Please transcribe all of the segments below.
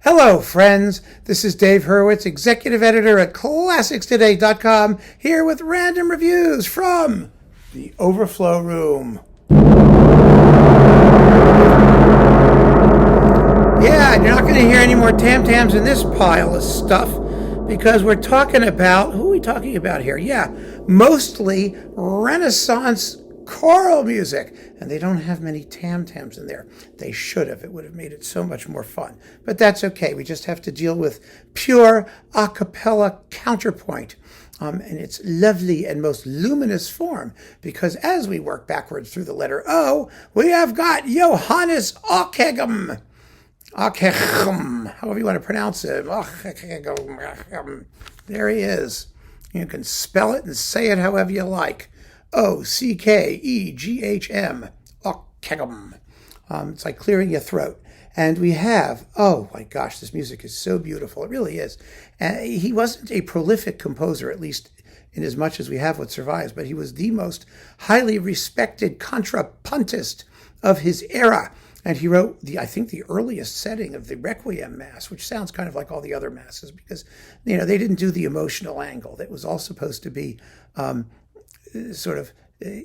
Hello, friends. This is Dave Hurwitz, executive editor at ClassicsToday.com, here with random reviews from the Overflow room. Yeah, you're not going to hear any more tam-tams in this pile of stuff because we're talking about, who are we talking about here? Yeah, mostly Renaissance choral music, and they don't have many tam-tams in there. They should have. It would have made it so much more fun. But that's okay. We just have to deal with pure a cappella counterpoint in its lovely and most luminous form, because as we work backwards through the letter O, we have got Johannes Ockeghem. Ockeghem, however you want to pronounce it. Ockeghem. There he is. You can spell it and say it however you like. Ockeghem, Ockeghem. It's like clearing your throat. And we have, oh my gosh, this music is so beautiful. It really is. He wasn't a prolific composer, at least in as much as we have what survives, but he was the most highly respected contrapuntist of his era. And he wrote, I think, the earliest setting of the Requiem Mass, which sounds kind of like all the other Masses, because, they didn't do the emotional angle. That was all supposed to be sort of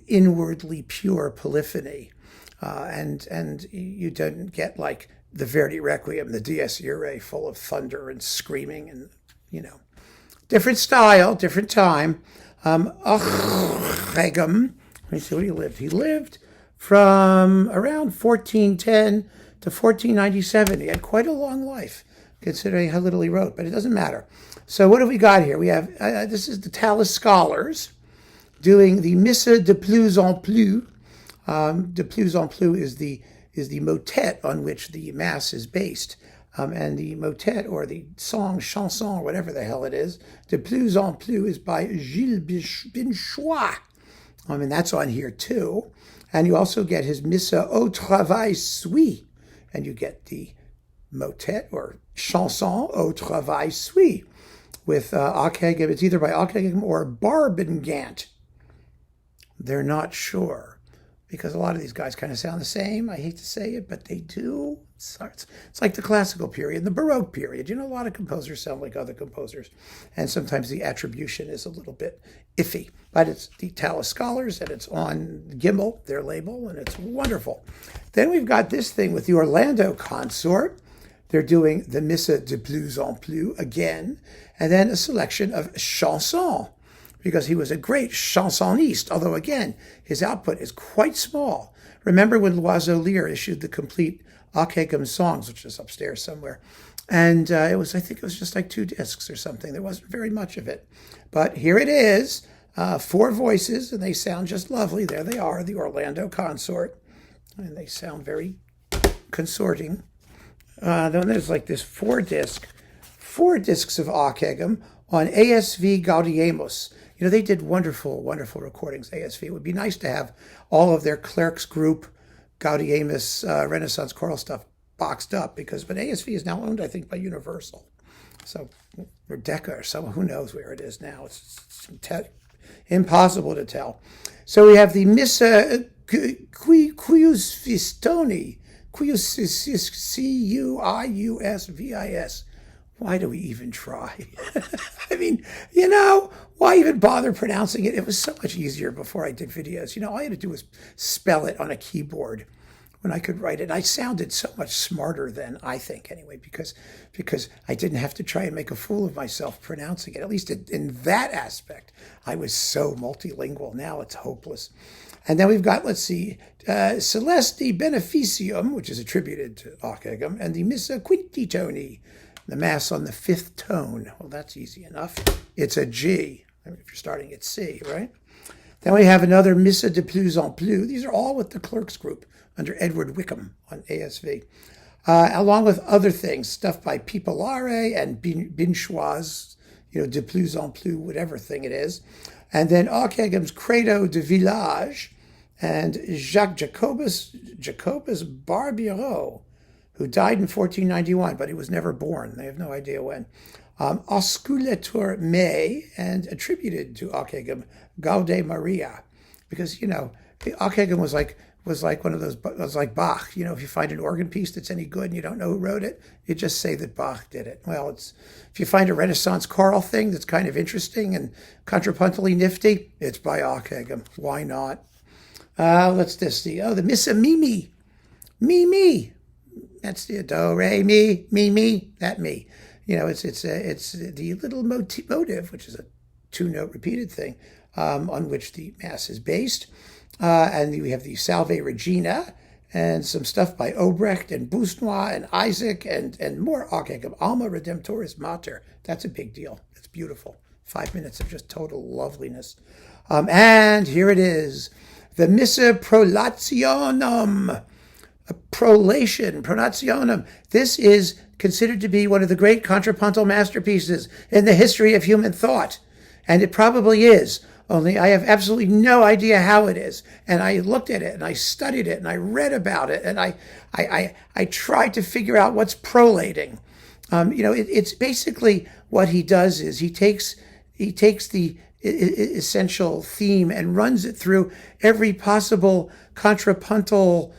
inwardly pure polyphony, and you didn't get like the Verdi Requiem, the Dies Irae, full of thunder and screaming, and different style, different time. Ockeghem, let me see what he lived. He lived from around 1410 to 1497. He had quite a long life, considering how little he wrote, but it doesn't matter. So what have we got here? We have this is the Tallis Scholars doing the Missa de plus en plus. De plus en plus is the motet on which the Mass is based. And the motet, or the song, chanson, whatever the hell it is, de plus en plus is by Gilles Binchois. And that's on here too. And you also get his Missa au travail suit. And you get the motet, or chanson au travail suit, with Ockeghem. It's either by Ockeghem or Barbengant. They're not sure, because a lot of these guys kind of sound the same. I hate to say it, but they do. It's like the classical period, the Baroque period. A lot of composers sound like other composers, and sometimes the attribution is a little bit iffy. But it's the Tallis Scholars, and it's on Gimmel, their label, and it's wonderful. Then we've got this thing with the Orlando Consort. They're doing the Missa de plus en plus again, and then a selection of chansons, because he was a great chansoniste, although, again, his output is quite small. Remember when Loiseau-Lyre issued the complete Ockeghem songs, which is upstairs somewhere, and I think it was just like 2 discs or something. There wasn't very much of it. But here it is, 4 voices, and they sound just lovely. There they are, the Orlando Consort, and they sound very consorting. Then there's like this 4 discs of Ockeghem on ASV Gaudeamus. They did wonderful, wonderful recordings, ASV. It would be nice to have all of their Clerk's group, Gaudeamus, Renaissance choral stuff boxed up, but ASV is now owned, I think, by Universal. So, or Decca or someone, who knows where it is now. It's impossible to tell. So we have the Missa Cuius Fistoni, Cuiusvis. Why do we even try? Why even bother pronouncing it? It was so much easier before I did videos. All I had to do was spell it on a keyboard when I could write it. I sounded so much smarter then, I think, anyway, because I didn't have to try and make a fool of myself pronouncing it. At least in that aspect, I was so multilingual. Now it's hopeless. And then we've got, Celesti Beneficium, which is attributed to Ockeghem, and the Missa Quintitoni, the Mass on the 5th tone. Well, that's easy enough. It's a G. If you're starting at C, right? Then we have another Missa de plus en plus. These are all with the Clerk's group under Edward Wickham on ASV, along with other things, stuff by Pipolare and Binchois, de plus en plus, whatever thing it is. And then Ockeghem's Credo de Village and Jacobus Barbiero, who died in 1491, but he was never born. They have no idea when. Osculetur Mei, and attributed to Ockeghem, Gaude Maria, because, Ockeghem was like was like one of those, was like Bach. You know, if you find an organ piece that's any good and you don't know who wrote it, you just say that Bach did it. Well, if you find a Renaissance choral thing that's kind of interesting and contrapuntally nifty, it's by Ockeghem. Why not? Let's just see. Oh, the Missa Mimi. Mimi. That's the do, re, mi, mi, that me. You know, it's the little motive, which is a 2-note repeated thing, on which the Mass is based. And we have the Salve Regina and some stuff by Obrecht and Busnois and Isaac and more Ockeghem. Alma Redemptoris Mater. That's a big deal. It's beautiful. 5 minutes of just total loveliness. And here it is. The Missa Prolationum. Prolationum. This is considered to be one of the great contrapuntal masterpieces in the history of human thought. And it probably is. Only I have absolutely no idea how it is. And I looked at it and I studied it and I read about it and I tried to figure out what's prolating. It's basically what he does is he takes the essential theme and runs it through every possible contrapuntal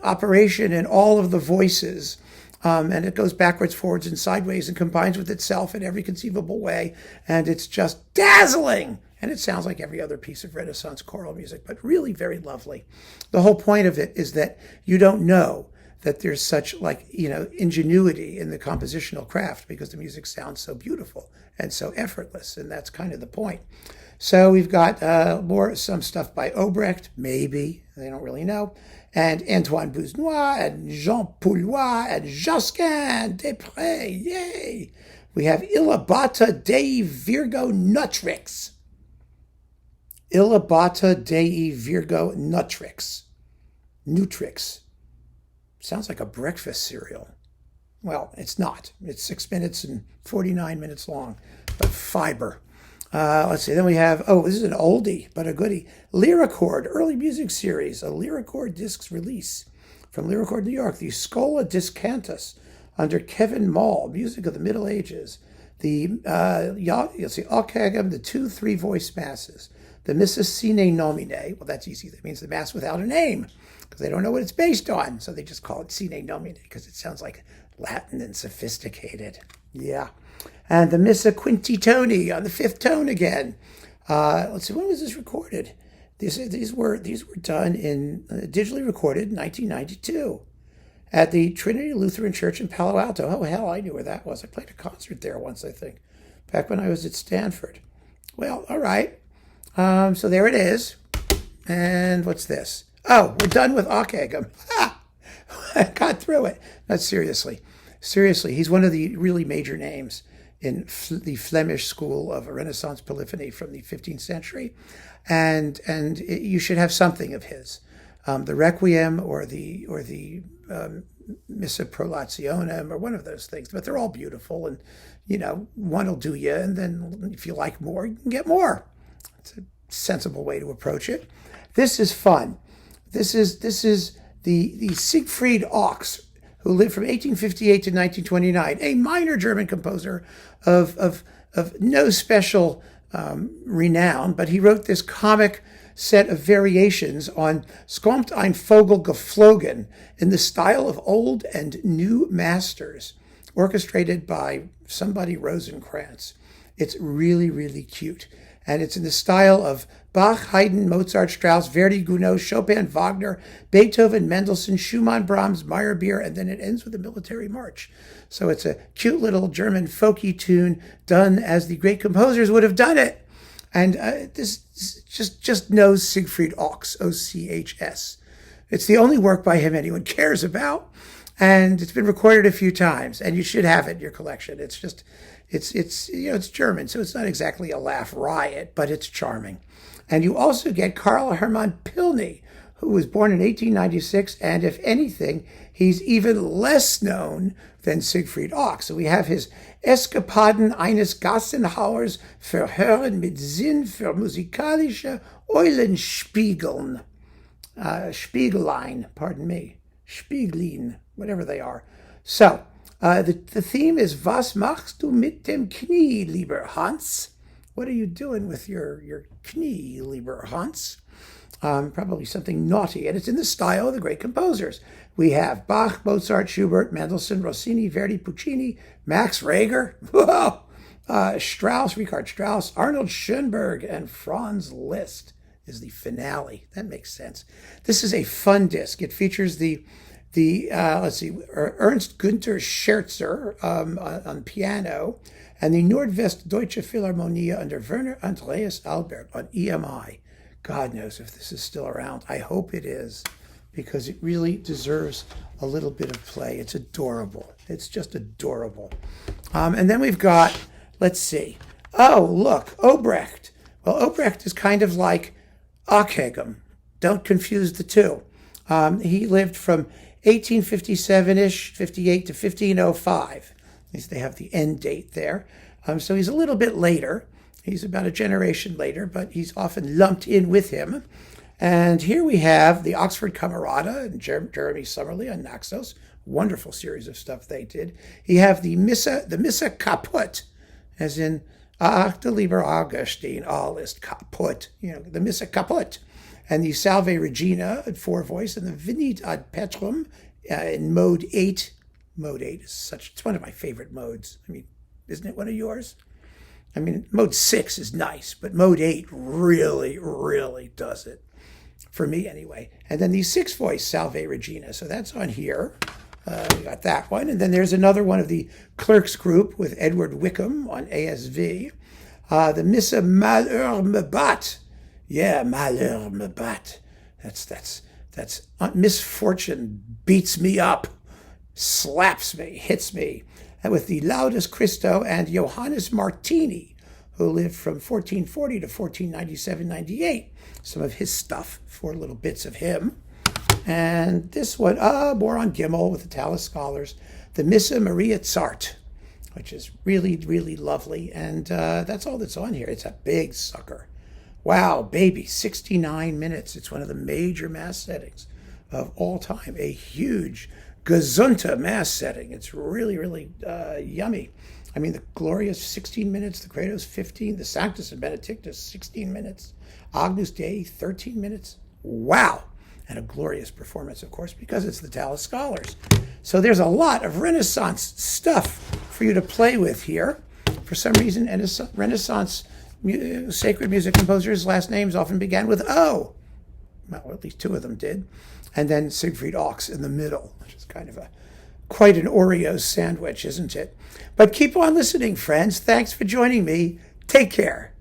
operation in all of the voices. And it goes backwards, forwards, and sideways and combines with itself in every conceivable way. And it's just dazzling. And it sounds like every other piece of Renaissance choral music, but really very lovely. The whole point of it is that you don't know that there's such ingenuity in the compositional craft because the music sounds so beautiful and so effortless. And that's kind of the point. So we've got some stuff by Obrecht, maybe, they don't really know, and Antoine Busnois, and Jean Poulois, and Josquin Després, yay! We have Illibata Dei Virgo Nutrix. Illibata Dei Virgo Nutrix. Nutrix. Sounds like a breakfast cereal. Well, it's not. It's 6 minutes and 49 minutes long, but fiber. Let's see. Then we have, this is an oldie, but a goodie. Lyricord, early music series, a Lyricord discs release from Lyricord, New York. The Scola Discantus under Kevin Mall, music of the Middle Ages. You'll see Ockeghem, the 2-3 voice masses. The Missa Sine Nomine. Well, that's easy. That means the Mass without a name because they don't know what it's based on. So they just call it Sine Nomine because it sounds like Latin and sophisticated. Yeah. And the Missa Quintitoni on the 5th tone again. Let's see, when was this recorded? These were done digitally recorded in 1992 at the Trinity Lutheran Church in Palo Alto. Oh, hell, I knew where that was. I played a concert there once, I think, back when I was at Stanford. Well, all right. So there it is. And what's this? Oh, we're done with Ockeghem. I got through it. Not seriously. Seriously, he's one of the really major names in the Flemish school of Renaissance polyphony from the 15th century. And you should have something of his. The Requiem or the Missa Prolationum or one of those things. But they're all beautiful. And, one will do you. And then if you like more, you can get more. It's a sensible way to approach it. This is fun. This is the Siegfried Ochs, who lived from 1858 to 1929, a minor German composer of no special renown, but he wrote this comic set of variations on Es kommt ein Vogel geflogen in the style of old and new masters, orchestrated by somebody Rosencrantz. It's really, really cute. And it's in the style of Bach, Haydn, Mozart, Strauss, Verdi, Gounod, Chopin, Wagner, Beethoven, Mendelssohn, Schumann, Brahms, Meyerbeer, and then it ends with a military march. So it's a cute little German folky tune done as the great composers would have done it. And this just knows Siegfried Ochs, O-C-H-S. It's the only work by him anyone cares about. And it's been recorded a few times, and you should have it in your collection. It's just, it's German, so it's not exactly a laugh riot, but it's charming. And you also get Karl Hermann Pilny, who was born in 1896, and if anything, he's even less known than Siegfried Ochs. So we have his Eskapaden eines Gassenhauers verhören mit Sinn für musikalische Eulenspiegeln. Spiegelein, pardon me. Spieglin, whatever they are. So, the theme is Was machst du mit dem Knie, lieber Hans? What are you doing with your Knie, lieber Hans? probably something naughty, and it's in the style of the great composers. We have Bach, Mozart, Schubert, Mendelssohn, Rossini, Verdi, Puccini, Max Reger, Strauss, Richard Strauss, Arnold Schoenberg, and Franz Liszt is the finale. That makes sense. This is a fun disc. It features the Ernst Günther Scherzer on piano, and the Nordwestdeutsche Philharmonie under Werner Andreas Albert on EMI. God knows if this is still around. I hope it is, because it really deserves a little bit of play. It's adorable. It's just adorable. And then we've got, let's see. Oh, look, Obrecht. Well, Obrecht is kind of like Ockeghem. Don't confuse the two. He lived from 1857-ish, 58 to 1505. At least they have the end date there. So he's a little bit later. He's about a generation later, but he's often lumped in with him. And here we have the Oxford Camerata and Jeremy Summerly on Naxos. Wonderful series of stuff they did. You have the Missa Kaputt, as in Ach du lieber Augustin, all ist kaputt. The Missa Kaputt. And the Salve Regina at 4-voice, and the Venit ad Petrum in mode 8. Mode 8 is it's one of my favorite modes. I mean, isn't it one of yours? I mean, mode 6 is nice, but mode 8 really, really does it. For me, anyway. And then the 6-voice Salve Regina. So that's on here. We got that one. And then there's another one of the Clerks group with Edward Wickham on ASV. The Missa Malheur me bat. Yeah, Malheur me bat. That's misfortune beats me up, slaps me, hits me. And with the Laudes Christo and Johannes Martini, who lived from 1440 to 1497-98. Some of his stuff, 4 little bits of him. And this one, more on Gimel with the Tallis Scholars, the Missa Maria Zart, which is really, really lovely. And that's all that's on here. It's a big sucker. Wow, baby, 69 minutes. It's one of the major mass settings of all time. A huge Gesunte mass setting. It's really, really yummy. I mean, the Glorious 16 minutes, the Credos 15, the Sanctus and Benedictus 16 minutes, Agnus Dei 13 minutes. Wow. And a glorious performance, of course, because it's the Tallis Scholars. So there's a lot of Renaissance stuff for you to play with here. For some reason, Renaissance sacred music composers' last names often began with O. Well, at least 2 of them did. And then Siegfried Ochs in the middle, which is kind of quite an Oreo sandwich, isn't it? But keep on listening, friends. Thanks for joining me. Take care.